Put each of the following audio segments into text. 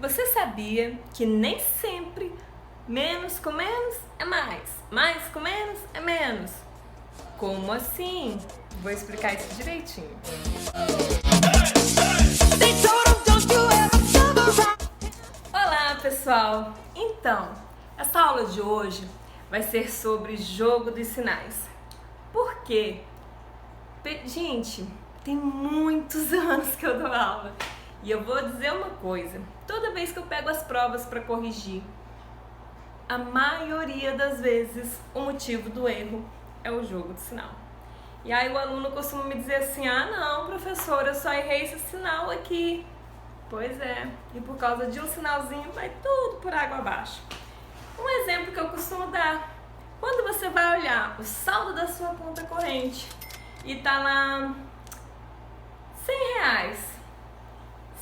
Você sabia que nem sempre menos com menos é mais, mais com menos é menos? Como assim? Vou explicar isso direitinho. Olá, pessoal! Então, essa aula de hoje vai ser sobre jogo dos sinais. Por quê? Gente, tem muitos anos que eu dou aula. E eu vou dizer uma coisa, toda vez que eu pego as provas para corrigir, a maioria das vezes o motivo do erro é o jogo de sinal. E aí o aluno costuma me dizer assim, ah não, professora, eu só errei esse sinal aqui. Pois é, e por causa de um sinalzinho vai tudo por água abaixo. Um exemplo que eu costumo dar, quando você vai olhar o saldo da sua conta corrente e tá lá R$100,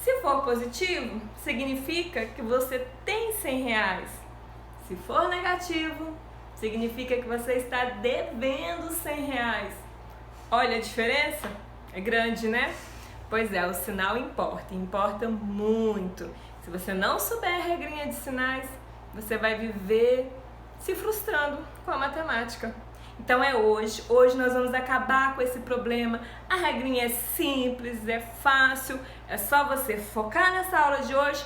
se for positivo, significa que você tem R$100. Se for negativo, significa que você está devendo R$100. Olha a diferença? É grande, né? Pois é, o sinal importa muito. Se você não souber a regrinha de sinais, você vai viver se frustrando com a matemática. Então é hoje nós vamos acabar com esse problema. A regrinha é simples, é fácil, é só você focar nessa aula de hoje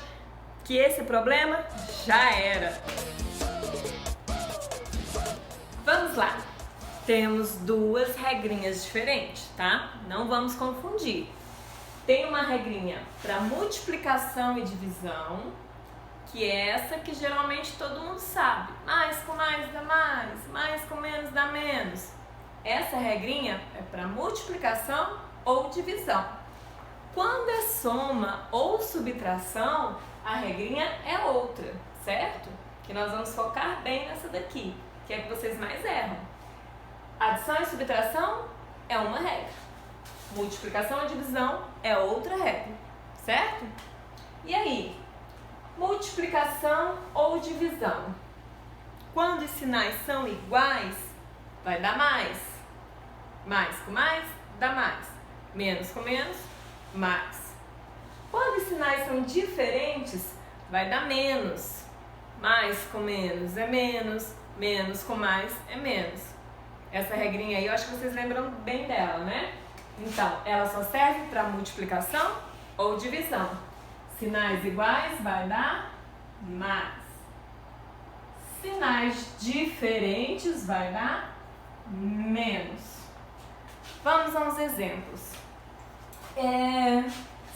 que esse problema já era. Vamos lá. Temos duas regrinhas diferentes, tá? Não vamos confundir. Tem uma regrinha para multiplicação e divisão, que é essa que geralmente todo mundo sabe. Mais com mais dá mais com menos dá menos. Essa regrinha é para multiplicação ou divisão. Quando é soma ou subtração, a regrinha é outra, certo? Que nós vamos focar bem nessa daqui, que é que vocês mais erram. Adição e subtração é uma regra. Multiplicação e divisão é outra regra, certo? E aí? Multiplicação ou divisão. Quando os sinais são iguais, vai dar mais. Mais com mais, dá mais. Menos com menos, mais. Quando os sinais são diferentes, vai dar menos. Mais com menos é menos, menos com mais é menos. Essa regrinha aí, eu acho que vocês lembram bem dela, né? Então, ela só serve para multiplicação ou divisão. Sinais iguais vai dar mais. Sinais diferentes vai dar menos. Vamos a uns exemplos.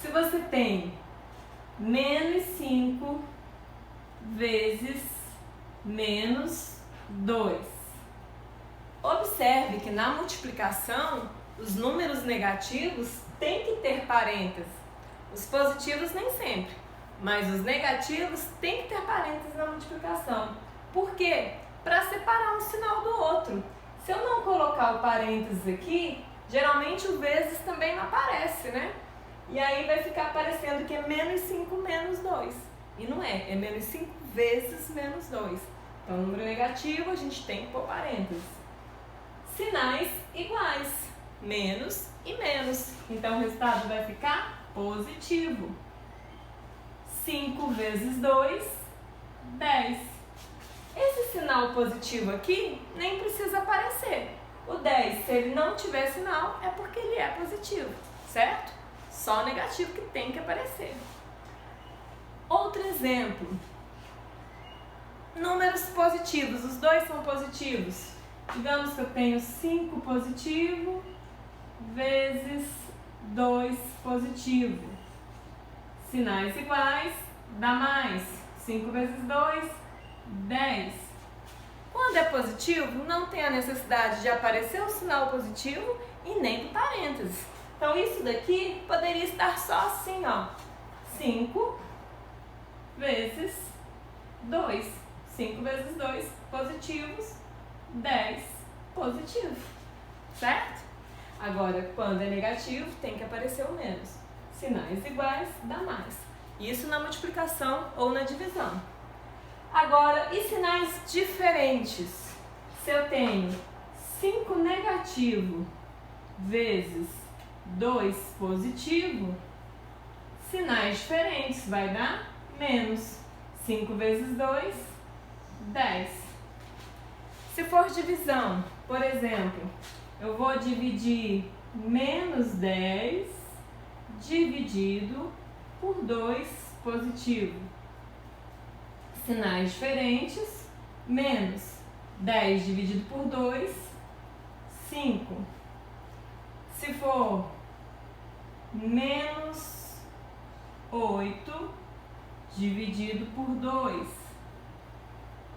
Se você tem menos 5 vezes menos 2. Observe que na multiplicação, os números negativos têm que ter parênteses. Os positivos nem sempre, mas os negativos têm que ter parênteses na multiplicação. Por quê? Para separar um sinal do outro. Se eu não colocar o parênteses aqui, geralmente o vezes também não aparece, né? E aí vai ficar parecendo que é menos 5 menos 2. E não é, é menos 5 vezes menos 2. Então, número negativo a gente tem que pôr parênteses. Sinais iguais, menos e menos. Então, o resultado vai ficar positivo. 5 vezes 2, 10. Esse sinal positivo aqui nem precisa aparecer. O 10, se ele não tiver sinal, é porque ele é positivo, certo? Só o negativo que tem que aparecer. Outro exemplo. Números positivos, os dois são positivos. Digamos que eu tenho 5 positivo vezes 2 positivo. Sinais iguais, dá mais. 5 vezes 2, 10. Quando é positivo, não tem a necessidade de aparecer o sinal positivo e nem do parênteses. Então, isso daqui poderia estar só assim, ó. 5 vezes 2. 5 vezes 2 positivos, 10 positivo. Certo? Agora, quando é negativo, tem que aparecer o menos. Sinais iguais, dá mais. Isso na multiplicação ou na divisão. Agora, e sinais diferentes? Se eu tenho 5 negativo vezes 2 positivo, sinais diferentes vai dar menos. 5 vezes 2, 10. Se for divisão, por exemplo, eu vou dividir menos 10 dividido por 2 positivo. Sinais diferentes, menos 10 dividido por 2, 5. Se for menos 8 dividido por 2.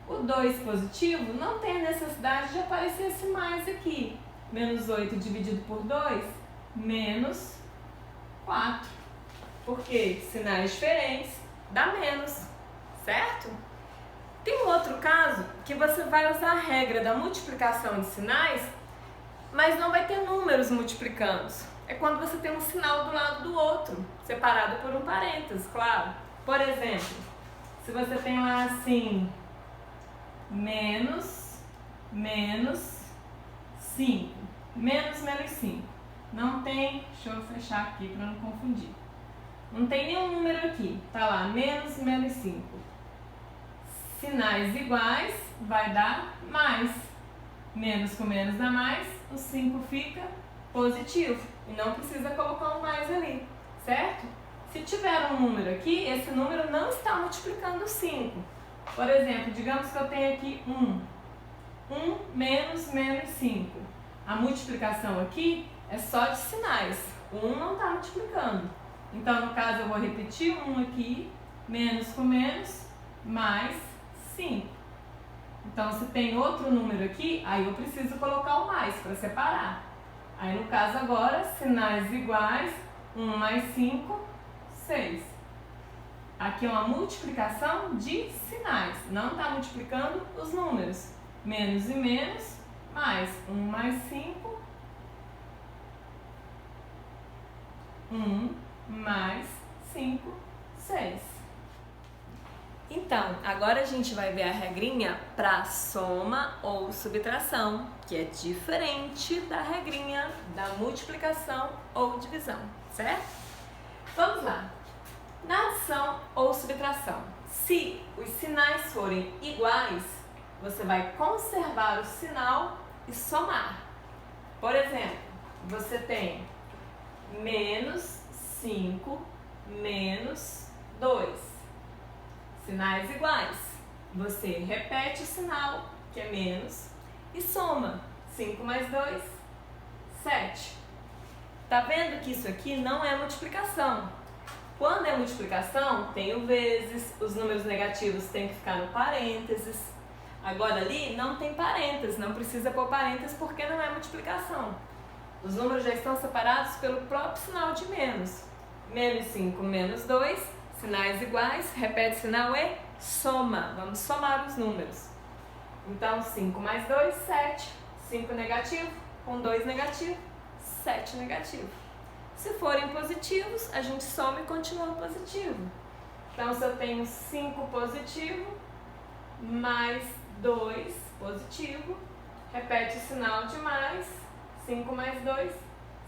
O 2 positivo não tem a necessidade de aparecer esse mais aqui. Menos 8 dividido por 2, menos 4. Porque sinais diferentes dá menos, certo? Tem um outro caso que você vai usar a regra da multiplicação de sinais, mas não vai ter números multiplicando. É quando você tem um sinal do lado do outro, separado por um parênteses, claro. Por exemplo, se você tem lá assim, menos 5. Menos 5. Não tem, deixa eu fechar aqui para não confundir. Não tem nenhum número aqui, tá lá, menos 5. Sinais iguais vai dar mais. Menos com menos dá mais, o 5 fica positivo. E não precisa colocar um mais ali, certo? Se tiver um número aqui, esse número não está multiplicando 5. Por exemplo, digamos que eu tenho aqui 1. 1 menos 5. A multiplicação aqui é só de sinais. O 1 não está multiplicando. Então, no caso, eu vou repetir 1 aqui, menos com menos, mais 5. Então, se tem outro número aqui, aí eu preciso colocar o mais para separar. Aí, no caso agora, sinais iguais, 1 mais 5, 6. Aqui é uma multiplicação de sinais, não está multiplicando os números. Menos e menos, mais 1 mais 5, 1 mais 5, 6. Então, agora a gente vai ver a regrinha para soma ou subtração, que é diferente da regrinha da multiplicação ou divisão, certo? Vamos lá. Na adição ou subtração, se os sinais forem iguais, você vai conservar o sinal e somar. Por exemplo, você tem menos 5 menos 2. Sinais iguais. Você repete o sinal, que é menos, e soma. 5 mais 2, 7. Tá vendo que isso aqui não é multiplicação? Quando é multiplicação, tem o vezes, os números negativos têm que ficar no parênteses. Agora ali não tem parênteses, não precisa pôr parênteses porque não é multiplicação. Os números já estão separados pelo próprio sinal de menos. Menos 5, menos 2, sinais iguais, repete o sinal e soma. Vamos somar os números. Então, 5 mais 2, 7. 5 negativo, com 2 negativo, 7 negativo. Se forem positivos, a gente soma e continua positivo. Então, se eu tenho 5 positivo, mais 2 positivo, repete o sinal de mais, 5 mais 2,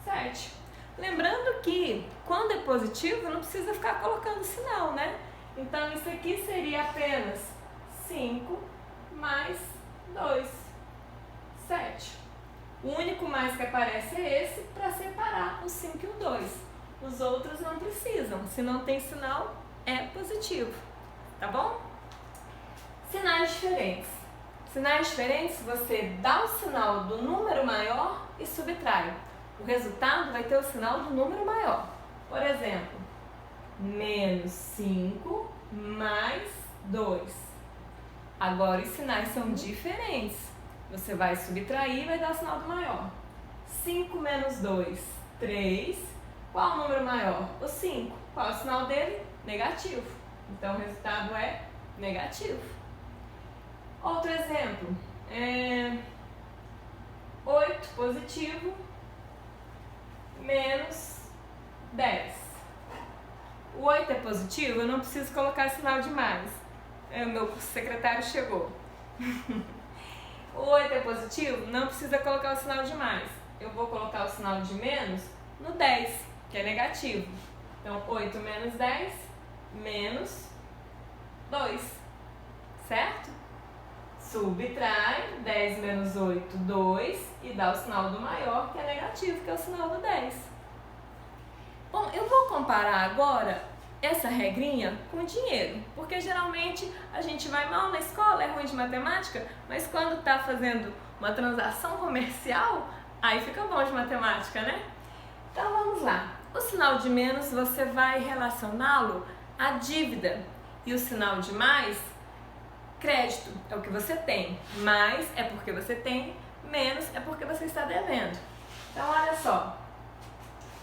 7. Lembrando que, quando é positivo, não precisa ficar colocando sinal, né? Então, isso aqui seria apenas 5 mais 2, 7. O único mais que aparece é esse para separar o 5 e o 2. Os outros não precisam. Se não tem sinal, é positivo. Tá bom? Sinais diferentes. Sinais diferentes, você dá o sinal do número maior e subtrai. O resultado vai ter o sinal do número maior. Por exemplo, menos 5 mais 2. Agora os sinais são diferentes. Você vai subtrair e vai dar o sinal do maior. 5 menos 2, 3. Qual o número maior? O 5. Qual é o sinal dele? Negativo. Então o resultado é negativo. Outro exemplo. 8 positivo menos 10. O 8 é positivo, eu não preciso colocar sinal de mais. O meu secretário chegou. O 8 é positivo, não precisa colocar o sinal de mais. Eu vou colocar o sinal de menos no 10, que é negativo. Então, 8 menos 10, menos subtrai 10 menos 8, 2, e dá o sinal do maior, que é negativo, que é o sinal do 10. Bom, eu vou comparar agora essa regrinha com dinheiro, porque geralmente a gente vai mal na escola, é ruim de matemática, mas quando está fazendo uma transação comercial, aí fica bom de matemática, né? Então vamos lá. O sinal de menos você vai relacioná-lo à dívida e o sinal de mais, crédito, é o que você tem. Mais é porque você tem, menos é porque você está devendo. Então olha só,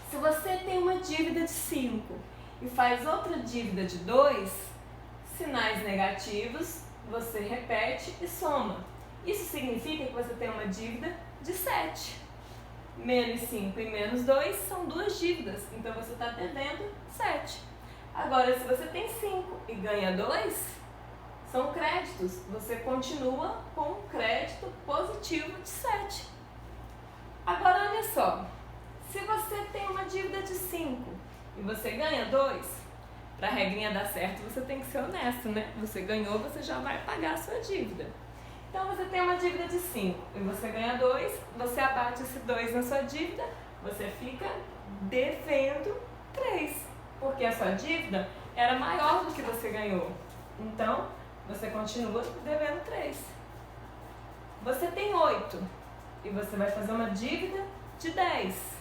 se você tem uma dívida de 5 e faz outra dívida de 2, sinais negativos, você repete e soma. Isso significa que você tem uma dívida de 7. Menos 5 e menos 2 são duas dívidas, então você está devendo 7. Agora, se você tem 5 e ganha 2, são créditos. Você continua com um crédito positivo de 7. Agora, olha só. Se você tem uma dívida de 5 e você ganha 2, para a regrinha dar certo, você tem que ser honesto, né? Você ganhou, você já vai pagar a sua dívida. Então, você tem uma dívida de 5 e você ganha 2, você abate esse 2 na sua dívida, você fica devendo 3, porque a sua dívida era maior do que você ganhou. Então, você continua devendo 3. Você tem 8 e você vai fazer uma dívida de 10.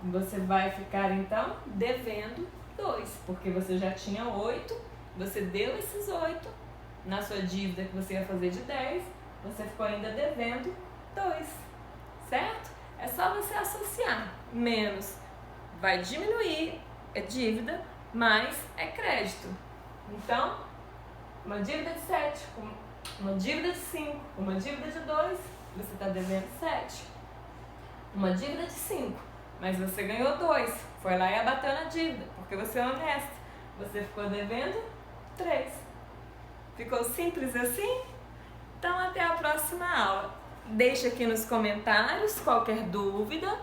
Você vai ficar, então, devendo 2, porque você já tinha 8, você deu esses 8, na sua dívida que você ia fazer de 10, você ficou ainda devendo 2, certo? É só você associar. Menos vai diminuir, é dívida, mais é crédito. Então, uma dívida de 7, uma dívida de 5, uma dívida de 2, você está devendo 7. Uma dívida de 5, mas você ganhou 2, foi lá e abateu na dívida, porque você é honesto. Você ficou devendo 3. Ficou simples assim? Então até a próxima aula. Deixa aqui nos comentários qualquer dúvida.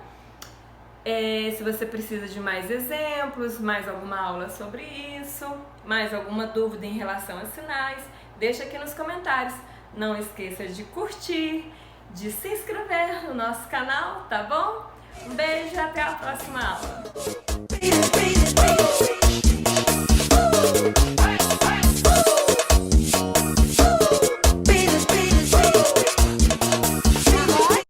Se você precisa de mais exemplos, mais alguma aula sobre isso, mais alguma dúvida em relação a sinais, deixa aqui nos comentários. Não esqueça de curtir, de se inscrever no nosso canal, tá bom? Um beijo e até a próxima aula.